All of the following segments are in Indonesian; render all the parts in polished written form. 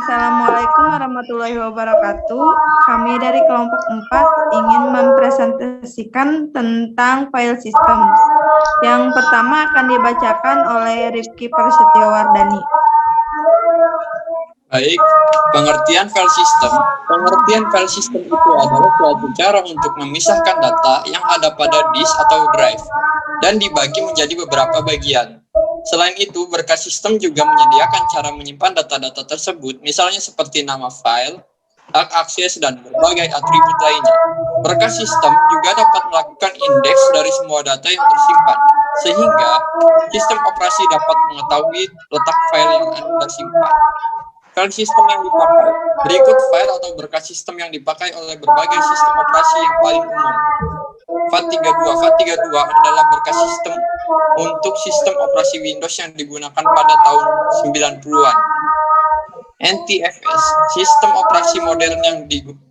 Assalamualaikum warahmatullahi wabarakatuh. Kami dari kelompok 4 ingin mempresentasikan tentang file system. Yang pertama akan dibacakan oleh Rifki Prasetyowardhani. Baik, pengertian file system. Pengertian file system itu adalah suatu cara untuk memisahkan data yang ada pada disk atau drive dan dibagi menjadi beberapa bagian. Selain itu, berkas sistem juga menyediakan cara menyimpan data-data tersebut, misalnya seperti nama file, hak akses, dan berbagai atribut lainnya. Berkas sistem juga dapat melakukan indeks dari semua data yang tersimpan, sehingga sistem operasi dapat mengetahui letak file yang Anda simpan. File sistem yang dipakai. Berikut file atau berkas sistem yang dipakai oleh berbagai sistem operasi yang paling umum. FAT32. FAT32 adalah berkas sistem untuk sistem operasi Windows yang digunakan pada tahun 90-an. NTFS, sistem operasi modern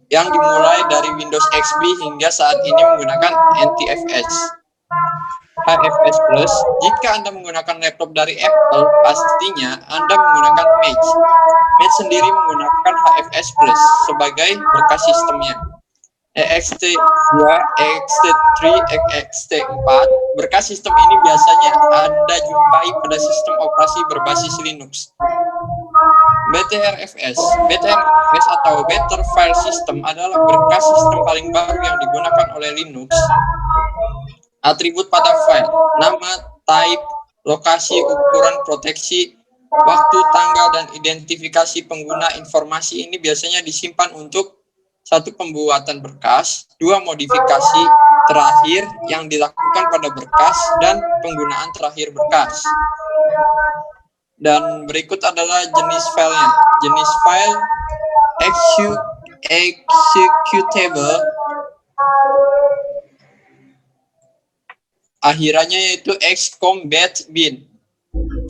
yang dimulai dari Windows XP hingga saat ini menggunakan NTFS. HFS Plus, jika Anda menggunakan laptop dari Apple, pastinya Anda menggunakan Mage. Mage sendiri menggunakan HFS Plus sebagai berkas sistemnya. ext2, ext3, ext4, berkas sistem ini biasanya Anda jumpai pada sistem operasi berbasis Linux. BTRFS. BTRFS atau Better File System adalah berkas sistem paling baru yang digunakan oleh Linux. Atribut pada file, nama, type, lokasi, ukuran, proteksi, waktu, tanggal, dan identifikasi pengguna. Informasi ini biasanya disimpan untuk 1. Pembuatan berkas, 2. Modifikasi terakhir yang dilakukan pada berkas, dan penggunaan terakhir berkas. Dan berikut adalah jenis filenya. Jenis file executable akhirannya yaitu xcom-bin.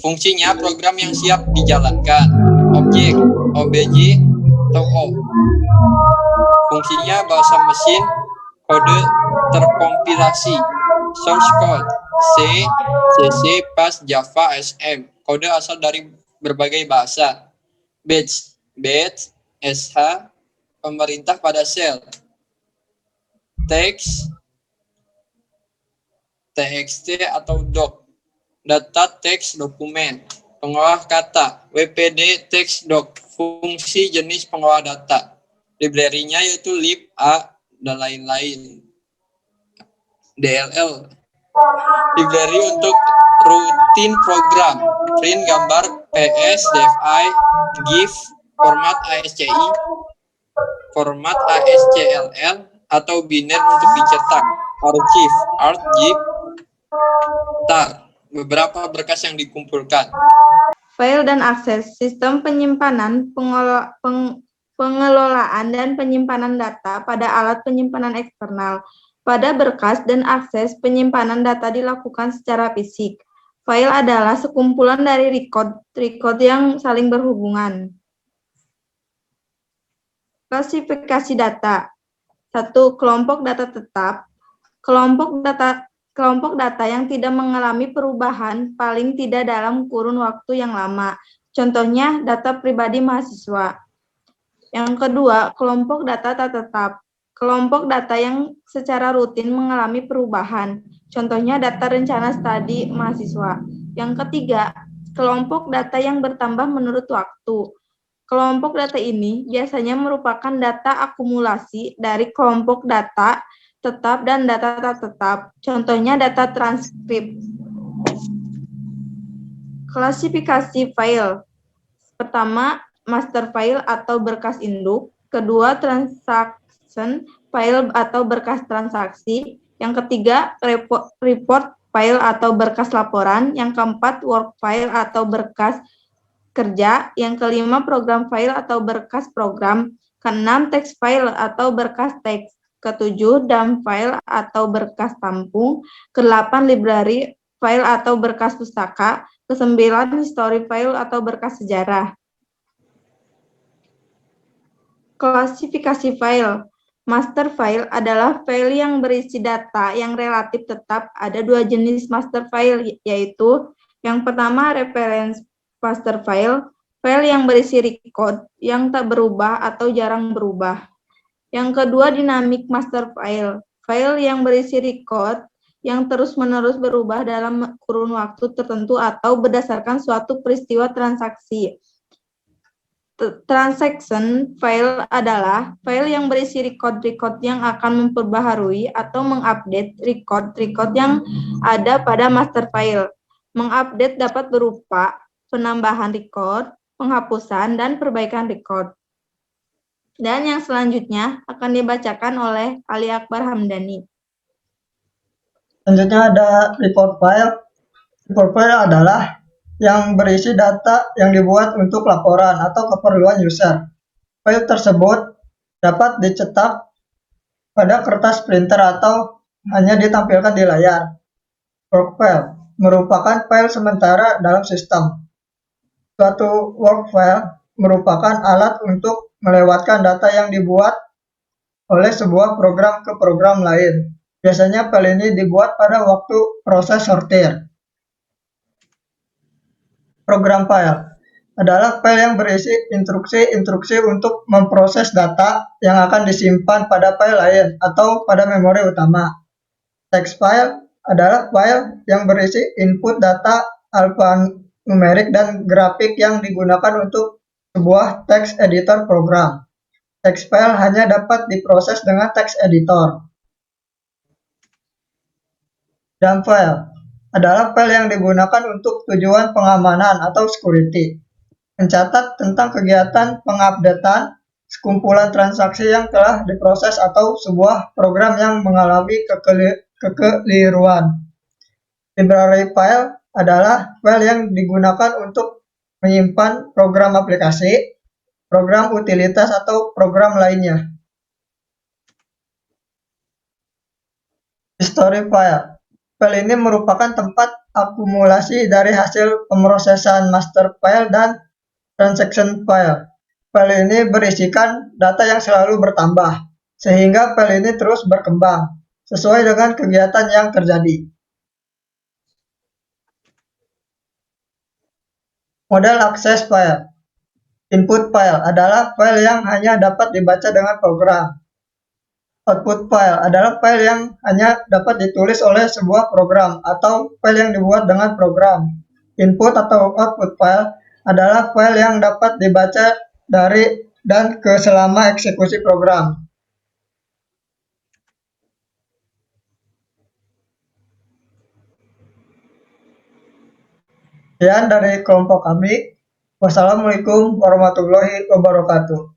Fungsinya program yang siap dijalankan. Objek, obj, atau o. Fungsinya bahasa mesin, kode terkompilasi, source code, C, CC, PAS, Java, SM. Kode asal dari berbagai bahasa. Batch, SH, pemerintah pada sel. Teks, TXT atau doc, data teks dokumen, pengolah kata, WPD teks doc, fungsi jenis pengolah data, library-nya yaitu lib, a, dan lain-lain. DLL, library untuk rutin program, print gambar, PS, DFI, GIF, format ASCII, format ASCLL, atau biner untuk dicetak, ArcGIF, TAR, beberapa berkas yang dikumpulkan. File dan akses, sistem penyimpanan, pengelolaan, dan penyimpanan data pada alat penyimpanan eksternal. Pada berkas dan akses, penyimpanan data dilakukan secara fisik. File adalah sekumpulan dari record yang saling berhubungan. Klasifikasi data. 1. Kelompok data tetap. Kelompok data yang tidak mengalami perubahan paling tidak dalam kurun waktu yang lama. Contohnya, data pribadi mahasiswa. Yang kedua, kelompok data tak tetap. Kelompok data yang secara rutin mengalami perubahan. Contohnya, data rencana studi mahasiswa. Yang ketiga, kelompok data yang bertambah menurut waktu. Kelompok data ini biasanya merupakan data akumulasi dari kelompok data tetap dan data tak tetap. Contohnya data transkrip. Klasifikasi file. Pertama, master file atau berkas induk. Kedua, transaction file atau berkas transaksi. Yang ketiga, report file atau berkas laporan. Yang keempat, work file atau berkas kerja. Yang kelima, program file atau berkas program. Keenam, text file atau berkas teks. Ketujuh, dump file atau berkas tampung. Kedelapan, library file atau berkas pustaka. Kesembilan, history file atau berkas sejarah. Klasifikasi file. Master file adalah file yang berisi data yang relatif tetap. Ada 2 jenis master file, yaitu yang pertama reference master file. file yang berisi record yang tak berubah atau jarang berubah. Yang kedua, dynamic master file. File yang berisi record yang terus-menerus berubah dalam kurun waktu tertentu atau berdasarkan suatu peristiwa transaksi. Transaction file adalah file yang berisi record-record yang akan memperbaharui atau mengupdate record-record yang ada pada master file. Mengupdate dapat berupa penambahan record, penghapusan, dan perbaikan record. Dan yang selanjutnya akan dibacakan oleh Ali Akbar Hamdani. Selanjutnya ada report file. Report file adalah yang berisi data yang dibuat untuk laporan atau keperluan user. File tersebut dapat dicetak pada kertas printer atau hanya ditampilkan di layar. Work file merupakan file sementara dalam sistem. Suatu work file merupakan alat untuk melewatkan data yang dibuat oleh sebuah program ke program lain. Biasanya file ini dibuat pada waktu proses sortir. Program file adalah file yang berisi instruksi-instruksi untuk memproses data yang akan disimpan pada file lain atau pada memori utama. Text file adalah file yang berisi input data alfanumerik dan grafik yang digunakan untuk sebuah text editor program. Text file hanya dapat diproses dengan text editor. Dump file adalah file yang digunakan untuk tujuan pengamanan atau security. Mencatat tentang kegiatan pengupdatean, sekumpulan transaksi yang telah diproses atau sebuah program yang mengalami kekeliruan. Library file adalah file yang digunakan untuk menyimpan program aplikasi, program utilitas atau program lainnya. History file. File ini merupakan tempat akumulasi dari hasil pemrosesan master file dan transaction file. File ini berisikan data yang selalu bertambah, sehingga file ini terus berkembang sesuai dengan kegiatan yang terjadi. Model akses file. Input file adalah file yang hanya dapat dibaca dengan program. Output file adalah file yang hanya dapat ditulis oleh sebuah program atau file yang dibuat dengan program. Input atau output file adalah file yang dapat dibaca dari dan ke selama eksekusi program. Sekian dari kelompok kami. Wassalamualaikum warahmatullahi wabarakatuh.